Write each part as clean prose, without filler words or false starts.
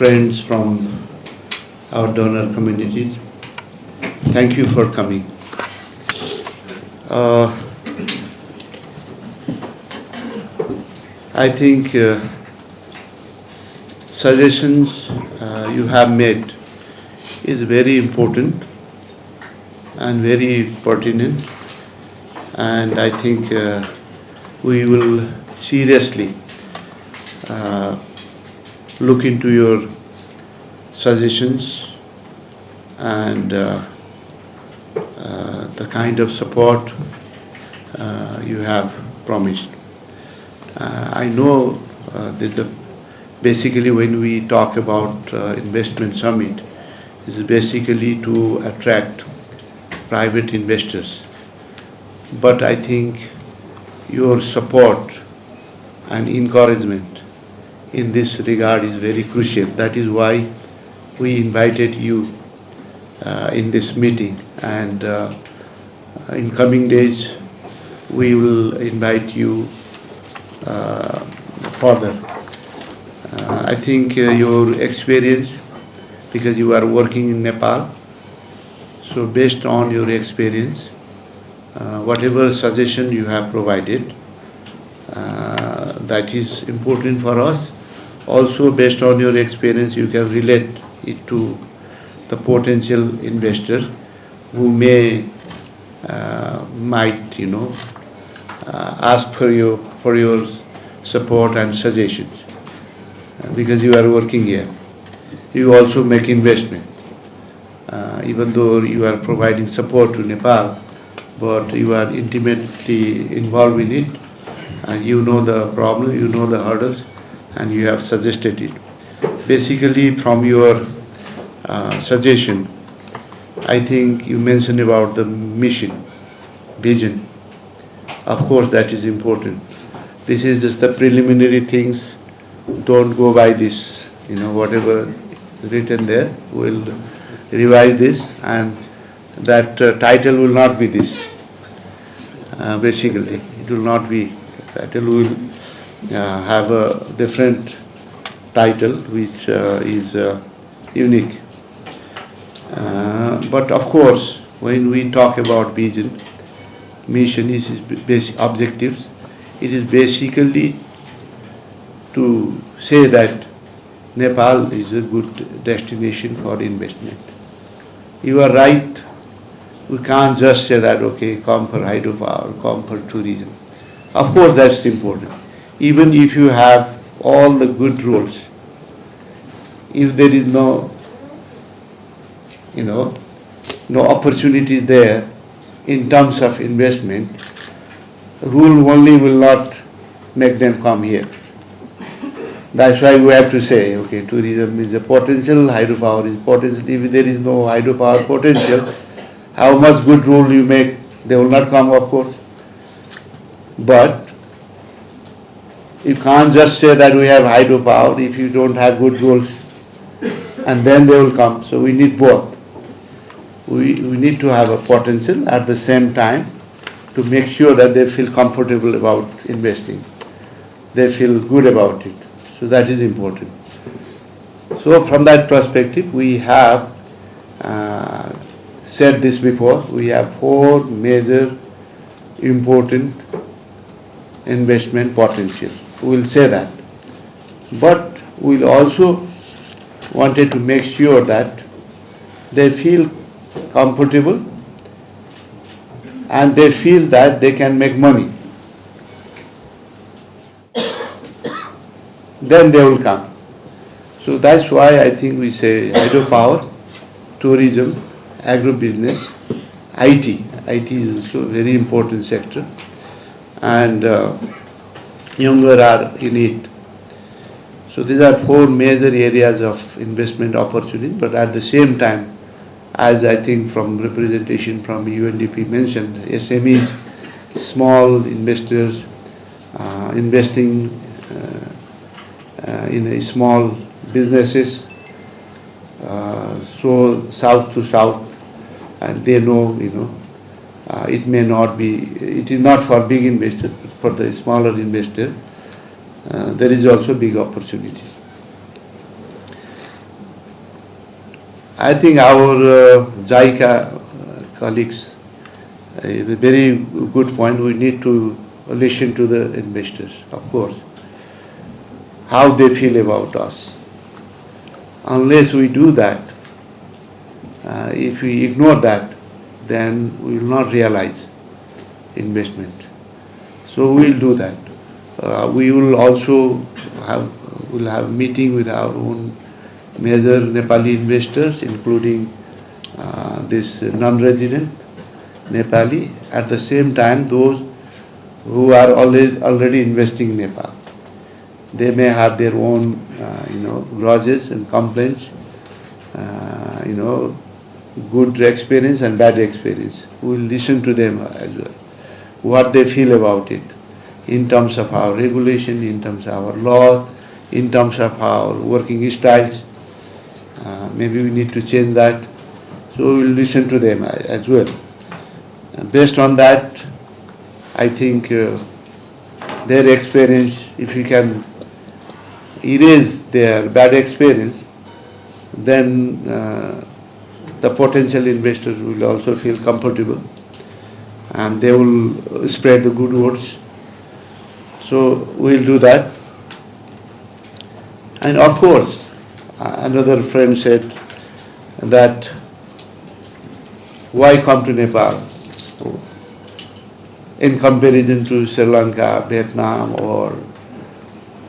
friends from our donor communities. Thank you for coming. I think suggestions you have made is very important and very pertinent, and I think we will seriously look into your suggestions and the kind of support you have promised. I know basically when we talk about investment summit, this is basically to attract private investors. But I think your support and encouragement in this regard is very crucial. That is why we invited you in this meeting, and in coming days we will invite you further. I think your experience, because you are working in Nepal, so based on your experience, whatever suggestion you have provided, that is important for us. Also, based on your experience, you can relate it to the potential investor who might, ask for your support and suggestions, because you are working here. You also make investment, even though you are providing support to Nepal, but you are intimately involved in it, and you know the problem, you know the hurdles, and you have suggested it. Basically, from your suggestion, I think you mentioned about the mission, vision. Of course, that is important. This is just the preliminary things. Don't go by this, whatever is written there. We'll revise this, and that title will not be this. Basically, it will not be. Title will have a different title, which is unique. But of course, when we talk about vision, mission is basic objectives. It is basically to say that Nepal is a good destination for investment. You are right. We can't just say that, okay, come for hydropower, come for tourism. Of course, that's important. Even if you have all the good rules, if there is no opportunities there in terms of investment, rule only will not make them come here. That's why we have to say, okay, tourism is a potential, hydropower is potential. If there is no hydropower potential, how much good rule you make, they will not come, of course. But you can't just say that we have hydropower if you don't have good rules, and then they will come. So we need both. We need to have a potential at the same time to make sure that they feel comfortable about investing. They feel good about it. So that is important. So from that perspective, we have said this before. We have 4 major important investment potential. We will say that. But we will also wanted to make sure that they feel comfortable and they feel that they can make money. Then they will come. So that's why I think we say hydropower, tourism, agro-business, IT. IT is also a very important sector, and younger are in it. So these are 4 major areas of investment opportunity, but at the same time, as I think from representation from UNDP mentioned, SMEs, small investors, investing in a small businesses, so south to south, and they know, it may not be, it is not for big investors, but for the smaller investor, there is also big opportunity. I think our JICA colleagues is a very good point. We need to listen to the investors, of course, how they feel about us. Unless we do that, if we ignore that, then we will not realize investment. So we will do that. We will also have meeting with our own major Nepali investors, including this non-resident Nepali. At the same time, those who are already investing in Nepal, they may have their own, grudges and complaints, good experience and bad experience. We will listen to them as well, what they feel about it, in terms of our regulation, in terms of our law, in terms of our working styles. Maybe we need to change that. So we will listen to them as well. Based on that, I think their experience, if we can erase their bad experience, then the potential investors will also feel comfortable and they will spread the good words. So we'll do that. And of course, another friend said that why come to Nepal in comparison to Sri Lanka, Vietnam, or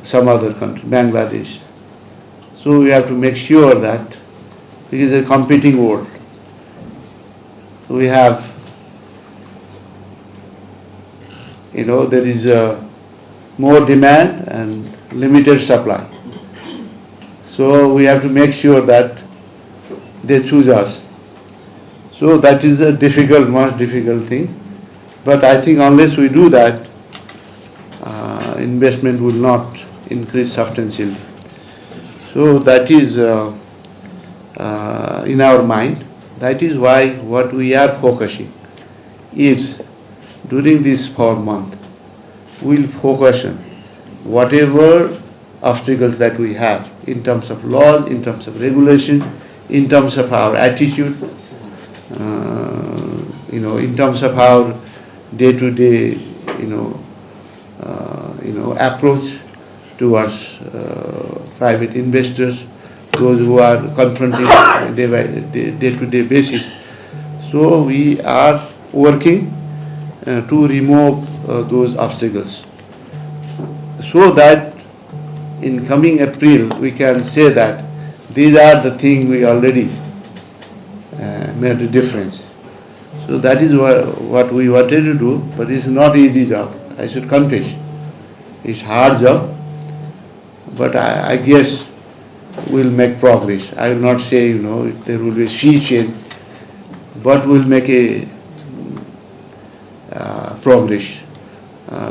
some other country, Bangladesh. So we have to make sure that it is a competing world. So we have, there is more demand and limited supply. So we have to make sure that they choose us. So that is a difficult, most difficult thing. But I think unless we do that, investment will not increase substantially. So that is in our mind. That is why what we are focusing is during this 4 month, we'll focus on whatever obstacles that we have in terms of laws, in terms of regulation, in terms of our attitude, in terms of our day-to-day, approach towards private investors, those who are confronting day-to-day basis. So we are working to remove those obstacles, so that in coming April we can say that these are the things we already made a difference. So that is what we wanted to do, but it's not easy job. I should confess, it's hard job, but I guess we'll make progress. I will not say there will be a sea change, but we'll make a progress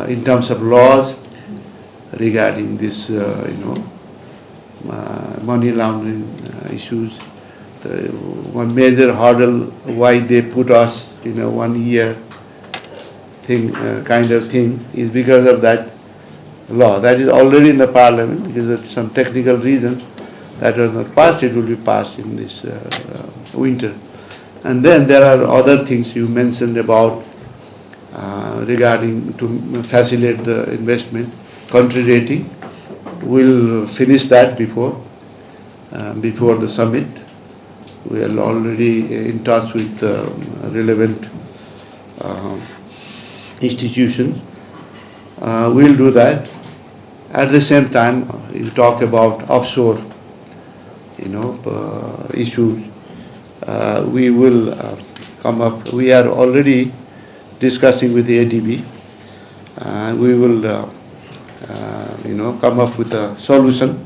in terms of laws regarding this, money laundering issues. The one major hurdle why they put us in a 1 year thing, kind of thing, is because of that law that is already in the parliament. Because of some technical reason that was not passed, it will be passed in this winter. And then there are other things you mentioned about regarding to facilitate the investment, country rating. We'll finish that before the summit. We are already in touch with relevant institutions. We'll do that. At the same time, you talk about offshore, issues. We will come up. We are already discussing with the ADB. We will, come up with a solution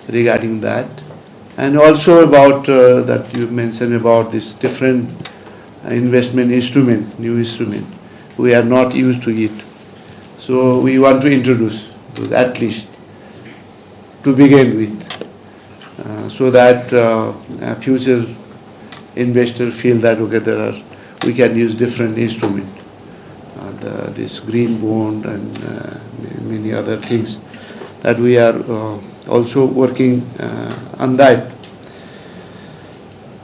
regarding that. And also about that you mentioned about this different investment instrument, new instrument. We are not used to it. So we want to introduce those at least to begin with, so that future investors feel that okay, we can use different instrument, this green bond and many other things that we are also working on that.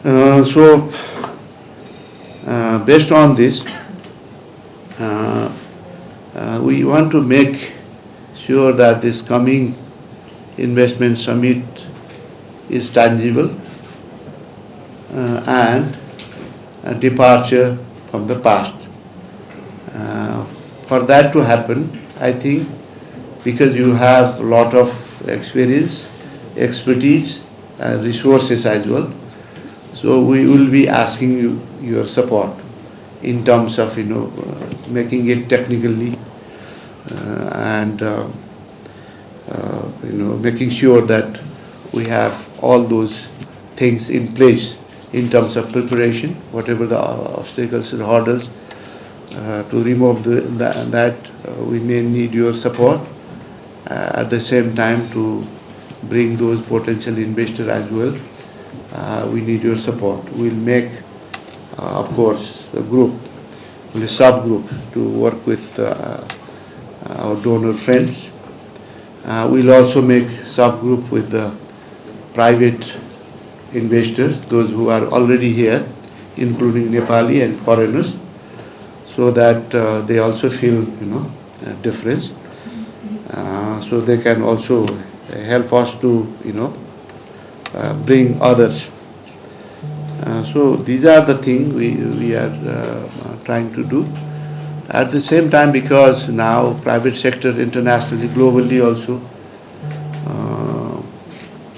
So, based on this, uh, we want to make sure that this coming investment summit is tangible and a departure from the past. For that to happen, I think because you have a lot of experience, expertise, and resources as well, so we will be asking you your support in terms of making it technically and making sure that we have all those things in place in terms of preparation, whatever the obstacles and hurdles. To remove that, we may need your support. At the same time, to bring those potential investors as well, we need your support. We'll make, of course, a group, a subgroup to work with our donor friends. We'll also make subgroup with the private investors, those who are already here, including Nepali and foreigners, so that they also feel a difference. So they can also help us to bring others. So these are the things we are trying to do. At the same time, because now private sector internationally, globally also,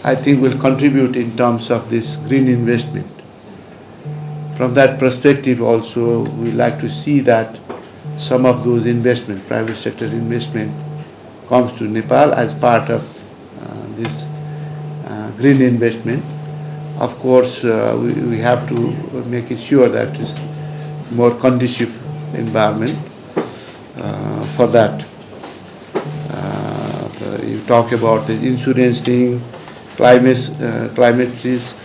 I think will contribute in terms of this green investment. From that perspective also, we like to see that some of those investment, private sector investment, comes to Nepal as part of this green investment. Of course, we have to make it sure that it's more conducive environment for that. You talk about the insurance thing, climate risk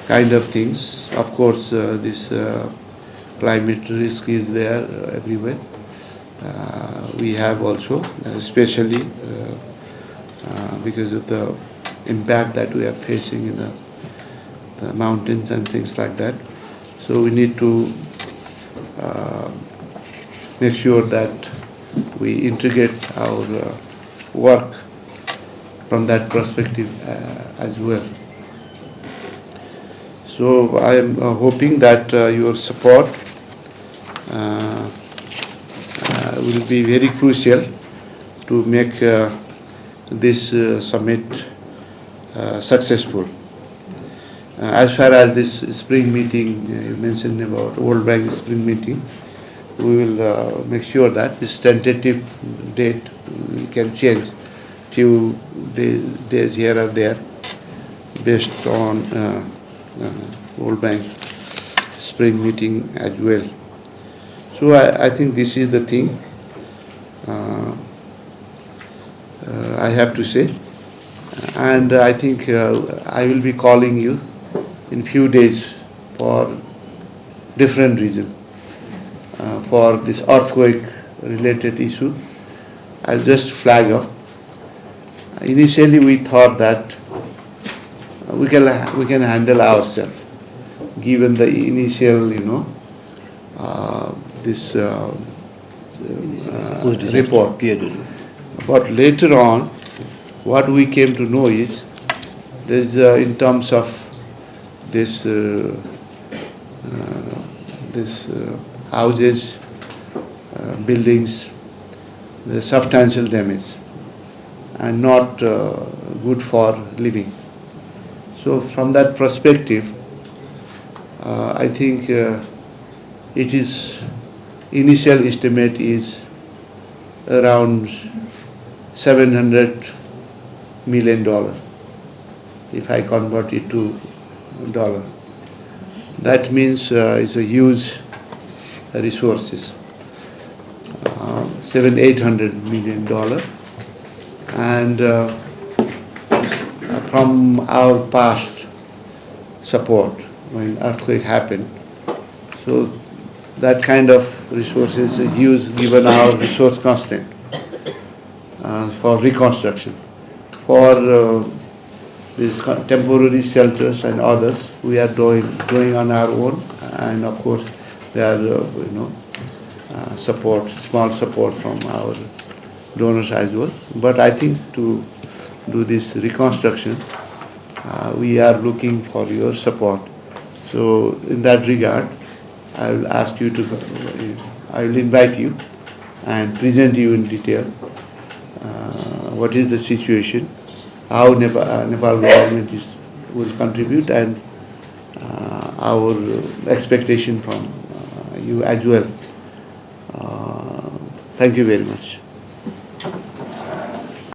kind of things. Of course, this climate risk is there everywhere. We have also, especially because of the impact that we are facing in the mountains and things like that. So we need to make sure that we integrate our work from that perspective as well. So I am hoping that your support will be very crucial to make this summit successful. As far as this spring meeting, you mentioned about World Bank spring meeting, we will make sure that this tentative date we can change few days here or there based on World Bank spring meeting as well. So I think this is the thing I have to say, and I think I will be calling you in few days for different reason. For this earthquake related issue, I'll just flag up. Initially we thought that we can handle ourselves, given the initial this report. But later on, what we came to know is there's in terms of this houses, buildings, the substantial damage and not good for living. So from that perspective, I think it is initial estimate is around $700 million if I convert it to dollar. That means it's a huge resources, $700-800 million, and from our past support when earthquake happened, so that kind of resources is used given our resource constraint for reconstruction. For these temporary shelters and others. We are doing on our own, and of course, there are small support from our donors as well. But I think to do this reconstruction, we are looking for your support. So in that regard, I will ask you to, I will invite you and present you in detail what is the situation, how Nepal government will contribute, and our expectation from you as well. Thank you very much.